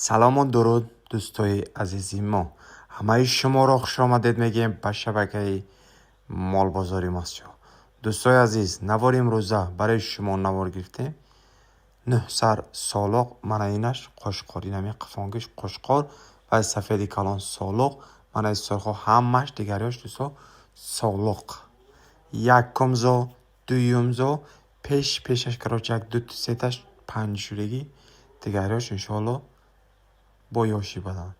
سلام و درود دوستای عزیزی ما. همه شما را خوش آمدید میگیم به شبکه مال بازاری ماسچو. دوستای عزیز، نوار امروزه برای شما نوار گرفتیم. 9 سر سالق منعینش قشقار، اینمی قفانگش قشقار و سفیدی کلان سالق منعی سرخو همش دیگریاش دوستا سالق. یکم زو دویم زو پیشش کراچ یک دو سیتش 5 شورگی دیگریاش انشالله با یاشی بدن.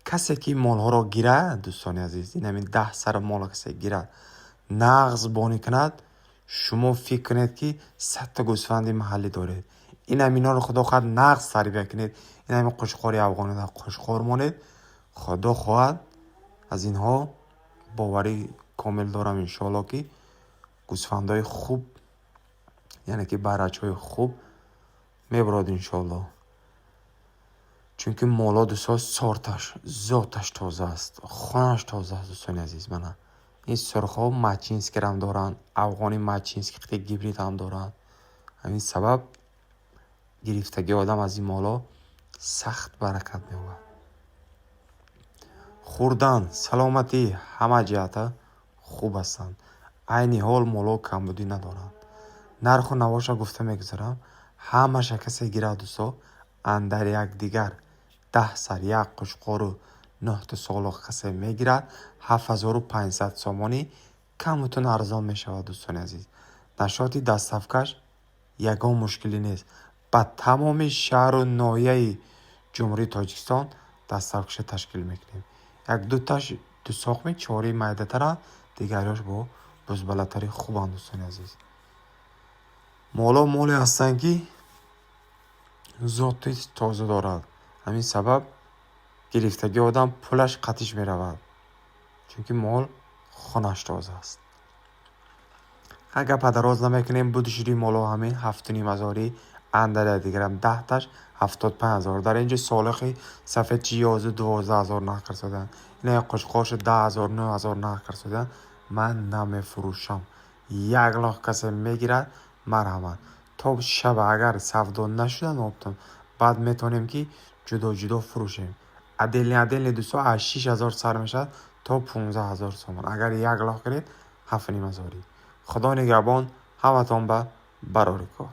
کسی که مال ها را گیره دوستان عزیز، این همین 10 سر مال کسی گیره نغز بانی کند، شما فکر کنید که 100 تا گوسفند محلی دارید. این همینا رو خدا خواهد نغز سری بکنید، این همین قشقاری افغانی در قشقار مانید، خدا خواهد از اینها باوری کامل دارم انشالله که گوسفندهای خوب، یعنی که برچ های خوب میبراد انشالله. چون که مالا دوستا سارتش ذاتش تازه است، خانش تازه است دوستان عزیز من. این سرخ ها مچینسکی هم دارن، افغانی مچینسکی خیلی گیبرید هم دارن. همین سبب گرفتگی آدم از این مالا سخت برکت می‌آورد. خوردن سلامتی همه جهت خوب هستند. عین حال مالا کمبودی ندارند. نرخ و نواش گفته میگذارم، همه کسی گیره دوستا اندر یک دیگر 10 سر یک قشقار و 9 تا سالق کسی میگیرد 7500 سامانی کمتون ارزان میشود دوستان عزیز. نشاطی دستافکش یگان مشکلی نیست. با تمام شهر و ناحیه جمهوری تاجیکستان دستافکش تشکیل میکنیم. یک دو تاش تو ساخمی چاری مایده تر، دیگریاش با بزبلتری خوبان دوستان عزیز. مالا مالی هستن که ذاتی تازه دارد. همین سبب گرفتگی آدم پولش قطیش می رود، چون که مال خانش تازه است. اگر پدراز نمیکنیم بودشوری مالا همین 7,500 اندر دیگرم 10 تاش 75,000. در اینجا سالخی سفید چی 12,000 نخر شدن، این قشقاش 10,000 9,000 نخر شدن. من نمیفروشم. 1,00,000 کسی میگیرد مرحمت. تا شب اگر سفدا نشدن آبتون بعد میتونیم که جدا فروشیم. عدل دوستا 6,000 سر میشد تا 15,000 سامان. اگر 1,00,000 کنید 7,500. خدا نگهبان همتان به برای کار.